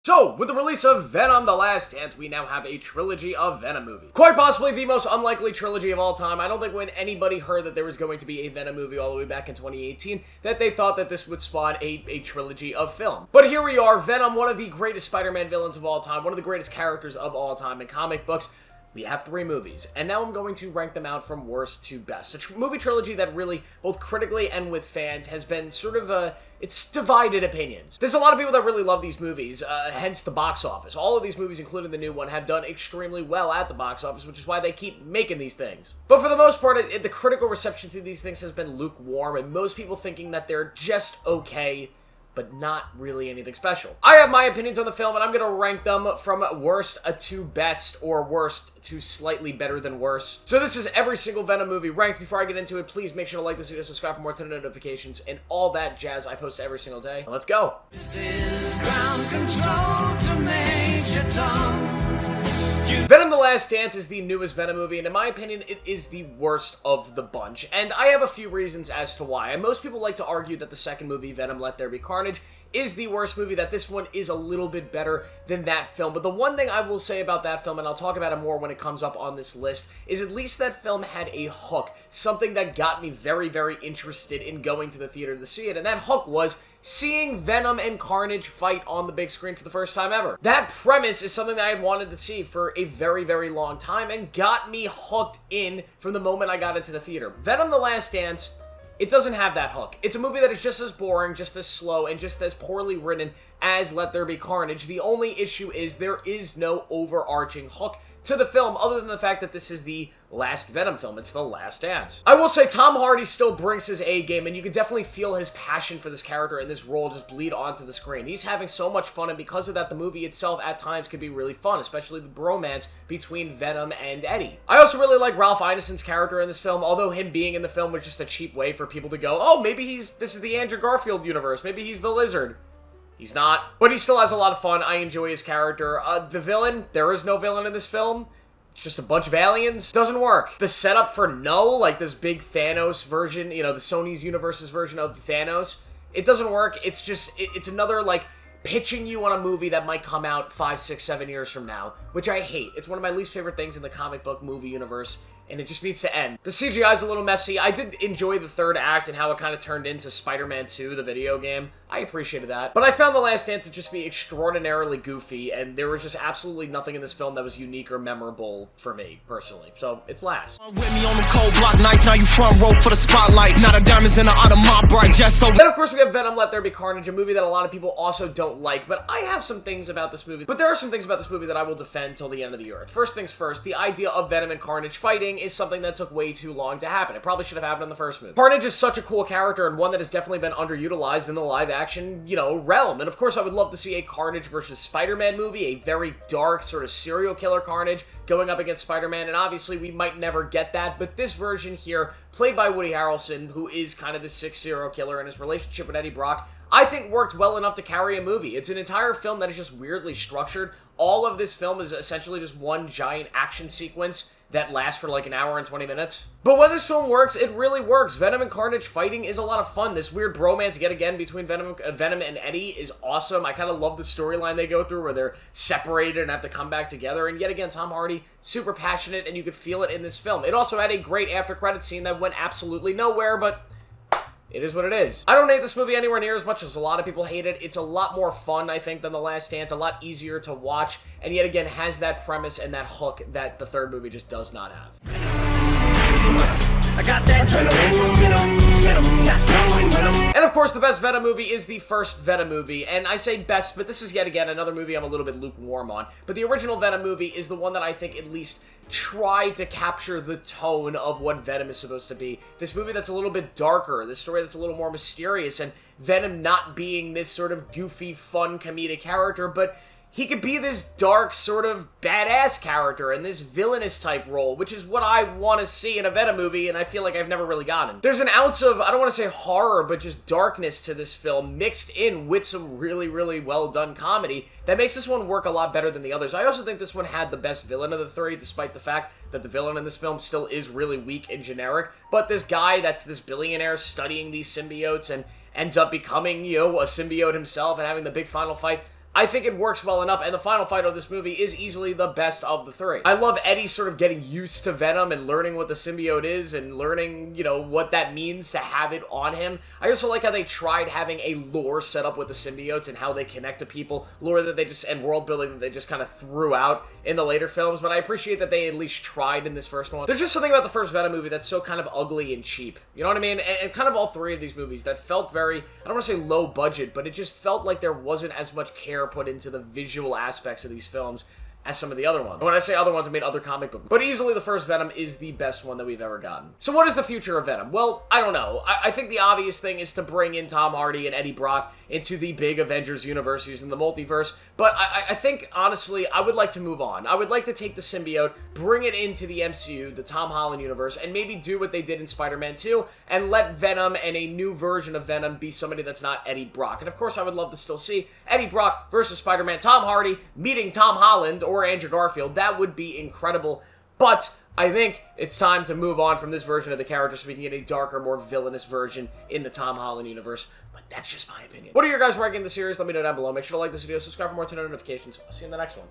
So, with the release of Venom: The Last Dance, we now have a trilogy of Venom movies. Quite possibly the most unlikely trilogy of all time. I don't think when anybody heard that there was going to be a Venom movie all the way back in 2018, that they thought that this would spawn a trilogy of film. But here we are, Venom, one of the greatest Spider-Man villains of all time, one of the greatest characters of all time in comic books. We have 3 movies, and now I'm going to rank them out from worst to best. A movie trilogy that really, both critically and with fans, has been sort of it's divided opinions. There's a lot of people that really love these movies, hence the box office. All of these movies, including the new one, have done extremely well at the box office, which is why they keep making these things. But for the most part, the critical reception to these things has been lukewarm, and most people thinking that they're just okay, but not really anything special. I have my opinions on the film, and I'm going to rank them from worst to best, or worst to slightly better than worse. So this is every single Venom movie ranked. Before I get into it, please make sure to like this video, subscribe for more notifications, and all that jazz I post every single day. Now let's go! This is ground control to Major Tom. Venom: The Last Dance is the newest Venom movie, and in my opinion, it is the worst of the bunch. And I have a few reasons as to why. And most people like to argue that the second movie, Venom: Let There Be Carnage, is the worst movie, that this one is a little bit better than that film. But the one thing I will say about that film, and I'll talk about it more when it comes up on this list, is at least that film had a hook. Something that got me very, very interested in going to the theater to see it. And that hook was seeing Venom and Carnage fight on the big screen for the first time ever. That premise is something that I had wanted to see for a very, very long time and got me hooked in from the moment I got into the theater. Venom: The Last Dance, it doesn't have that hook. It's a movie that is just as boring, just as slow, and just as poorly written as Let There Be Carnage. The only issue is there is no overarching hook to the film, other than the fact that this is the last Venom film. It's The Last Dance. I will say Tom Hardy still brings his A game, and you can definitely feel his passion for this character and this role just bleed onto the screen. He's having so much fun, and because of that, the movie itself at times can be really fun, especially the bromance between Venom and Eddie. I also really like Ralph Ineson's character in this film, although him being in the film was just a cheap way for people to go, oh, maybe this is the Andrew Garfield universe, maybe he's the Lizard. He's not, but he still has a lot of fun. I enjoy his character. The villain, there is no villain in this film. It's just a bunch of aliens. Doesn't work. The setup for Null, like this big Thanos version, you know, the Sony's Universe's version of Thanos, it doesn't work. It's just, it's another, like, pitching you on a movie that might come out 5, 6, 7 years from now, which I hate. It's one of my least favorite things in the comic book movie universe, and it just needs to end. The CGI is a little messy. I did enjoy the third act and how it kind of turned into Spider-Man 2, the video game. I appreciated that. But I found The Last Dance to just be extraordinarily goofy, and there was just absolutely nothing in this film that was unique or memorable for me, personally. So, it's last. With me on the cold block nights, now you front row for the spotlight. Not a diamonds in the out of my bright just so. Then, of course, we have Venom: Let There Be Carnage, a movie that a lot of people also don't like, but I have some things about this movie. But there are some things about this movie that I will defend till the end of the earth. First things first, the idea of Venom and Carnage fighting is something that took way too long to happen. It probably should have happened in the first movie. Carnage is such a cool character, and one that has definitely been underutilized in the live-action, you know, realm. And of course, I would love to see a Carnage versus Spider-Man movie, a very dark, sort of serial killer Carnage going up against Spider-Man, and obviously we might never get that, but this version here, played by Woody Harrelson, who is kind of the sixth serial killer, and his relationship with Eddie Brock, I think worked well enough to carry a movie. It's an entire film that is just weirdly structured. All of this film is essentially just one giant action sequence that lasts for like an hour and 20 minutes. But when this film works, it really works. Venom and Carnage fighting is a lot of fun. This weird bromance, yet again, between Venom and Eddie is awesome. I kind of love the storyline they go through where they're separated and have to come back together. And yet again, Tom Hardy, super passionate, and you could feel it in this film. It also had a great after-credit scene that went absolutely nowhere, but it is what it is. I don't hate this movie anywhere near as much as a lot of people hate it. It's a lot more fun, I think, than The Last Dance, a lot easier to watch, and yet again has that premise and that hook that the third movie just does not have. I got that And of course, the best Venom movie is the first Venom movie, and I say best, but this is yet again another movie I'm a little bit lukewarm on. But the original Venom movie is the one that I think at least tried to capture the tone of what Venom is supposed to be. This movie that's a little bit darker, this story that's a little more mysterious, and Venom not being this sort of goofy, fun, comedic character, but he could be this dark, sort of badass character in this villainous type role, which is what I want to see in a Venom movie, and I feel like I've never really gotten. There's an ounce of, I don't want to say horror, but just darkness to this film, mixed in with some really, really well done comedy that makes this one work a lot better than the others. I also think this one had the best villain of the three, despite the fact that the villain in this film still is really weak and generic. But this guy that's this billionaire studying these symbiotes and ends up becoming, you know, a symbiote himself and having the big final fight, I think it works well enough, and the final fight of this movie is easily the best of the three. I love Eddie sort of getting used to Venom and learning what the symbiote is and learning, you know, what that means to have it on him. I also like how they tried having a lore set up with the symbiotes and how they connect to people, lore that they just, and world building that they just kind of threw out in the later films, but I appreciate that they at least tried in this first one. There's just something about the first Venom movie that's so kind of ugly and cheap. You know what I mean? And kind of all three of these movies that felt very, I don't want to say low budget, but it just felt like there wasn't as much care put into the visual aspects of these films as some of the other ones. And when I say other ones, I mean other comic books. But easily the first Venom is the best one that we've ever gotten. So what is the future of Venom? Well, I don't know. I think the obvious thing is to bring in Tom Hardy and Eddie Brock into the big Avengers universe using the multiverse. But I think, honestly, I would like to move on. I would like to take the symbiote, bring it into the MCU, the Tom Holland universe, and maybe do what they did in Spider-Man 2, and let Venom and a new version of Venom be somebody that's not Eddie Brock. And of course, I would love to still see Eddie Brock versus Spider-Man, Tom Hardy meeting Tom Holland or Andrew Garfield. That would be incredible. But I think it's time to move on from this version of the character so we can get a darker, more villainous version in the Tom Holland universe. But that's just my opinion. What are your guys ranking the series? Let me know down below. Make sure to like this video, subscribe for more notifications. I'll see you in the next one.